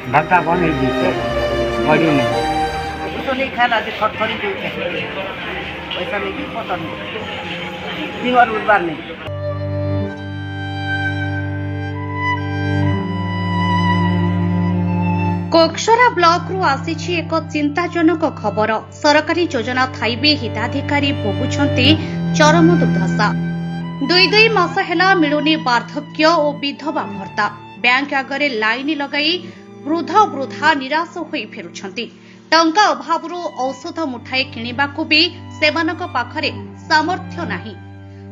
भत्ता बने दीजिए बड़ी नहीं उसको नहीं खाना जो खटखरी जो वैसा नहीं कि पता नहीं फीवर उड़बार नहीं। कोकसरा ब्लॉक रु आसीछि एक चिंताजनक खबर। सरकारी योजना थाई भी हिताधिकारी भोगुछंती चरम दुर्दशा। दुई मास हेला मिलुनी वार्धक्य और विधवा भत्ता। बैंक आगरे लाइन लगाई वृद्धा निराश होई फेरुछंती। टंका अभावरू औषध मुठाए किणिबाकू भी सेमानक पाखरे सामर्थ्य नाही।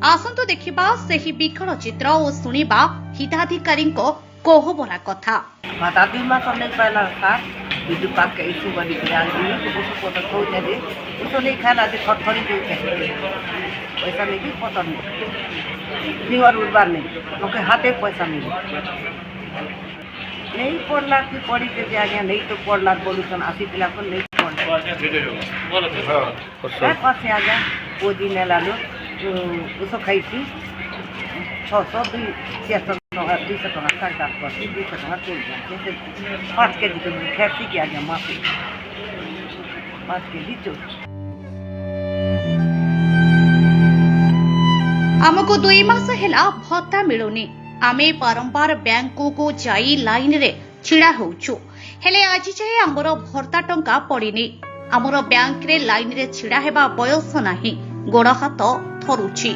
आसंतु देखिबा सेही विकल चित्र और सुनिबा हिताधिकारीको कोहबरा कथा। भाता 2 मास नहीं पाला था बिजू पाक के इशू बनी जान दी उसको तो खो दे उसको नहीं खाना जो खटखरी जो वैसा नहीं कि पता नहीं फीवर उड़बार नहीं क्योंकि हाथे पैसा मिले नहीं पढ़ला कि पढ़ी के आगे नहीं तो पढ़ला बोलूसन आसी पिला को नहीं पढ़ला पास आ गया वो दिन लालो उसको खाई थी 600 200 टका सरकार पर 200 टका चल जाते 5 के जी तो खेती किया गया माफी 5 के जी चल आमको 2 मास हेला भत्ता मिलुनी। आमे बारंबार बैंक को जाई लाइन रे छिड़ा होउछु हेले आज जाए आमर भत्ता टंका पड़िनी। आमर बैंक रे लाइन रे छिड़ा हेबा बयस नाही गोड़ हाथ थरुछि।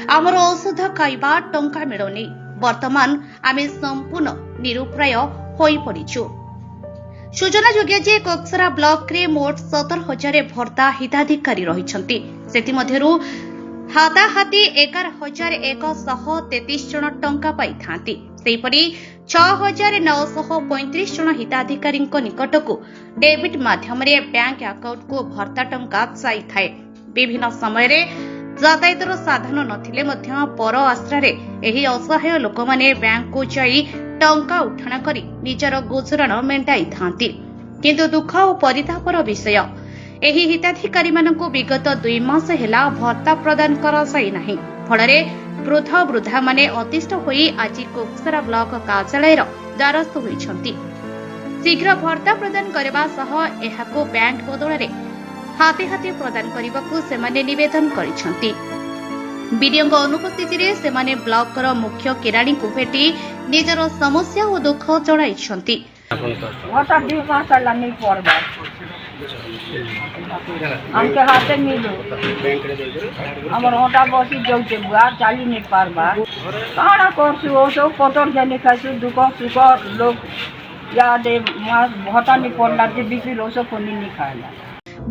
आमर औषध खाइबा टंका मिलुनी। वर्तमान आमे संपूर्ण निरुपाय होई पड़िछु। सूचना योग्य जे कोकसरा ब्लॉक रे मोट 17,000 भत्ता हिताधिकारी रहिछंती। सेति मध्यरु हाताहाती 11,133 जन टंका पाई थांती। सेहिपरि 6,935 जन हिताधिकारी निकटकू डेबिट माध्यम बैंक अकाउंट को भत्ता टंका जाई थाए। विभिन्न समय रे यातायातर साधन नथिले मध्य पर आश्रय एही असहाय लोक माने बैंक को जाई टंका उठाण करी निजर गुजराण मेंटाई थांती। किंतु दुख और परितापर विषय एही हिताधिकारी मानकु विगत 2 मास हेला भत्ता प्रदान करा जाई नाही। फଳରେ वृद्धा माने अतिष्ठ होई आज कोकसरा ब्लॉक कार्यालय द्वारस्थ होइछंती। शीघ्र भत्ता प्रदान करबा सह एहाको बैंक बदल रे हाते हाते प्रदान करबाकू सेमाने निवेदन करिछंती। विडीओ अनुपस्थिति रे सेमाने ब्लॉक रो मुख्य किराणी को भेटी निजर समस्या और दुख जणाइछंती। भाता 2 मास नहीं पड़बा हमके हाथे मिलो हमर होटा बसी जाउते बुआ चाली नहीं पारबा काना करसु ओ सब पतर जाने खासु दुख सुख लोग या दे भाता नहीं पड़ला जे बीपी रोसो कोनी नहीं खायला।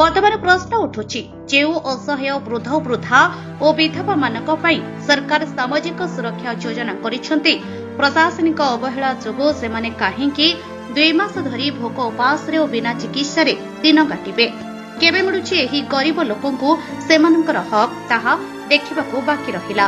वर्तमान प्रश्न उठुछि जेउ असहाय वृद्धा और विधवा मानक पई सरकार सामाजिक सुरक्षा योजना करिसंती। प्रशासनिक अवहेला जोगो सेमाने काहेकि 2 मास धरी भोक उपास रे और बिना चिकित्सा रे दिन काटिबे। केबे मिलुछि एही गरीब लोकंकु सेमानकर हक ताहा देखिबाकू बाकी रहिला।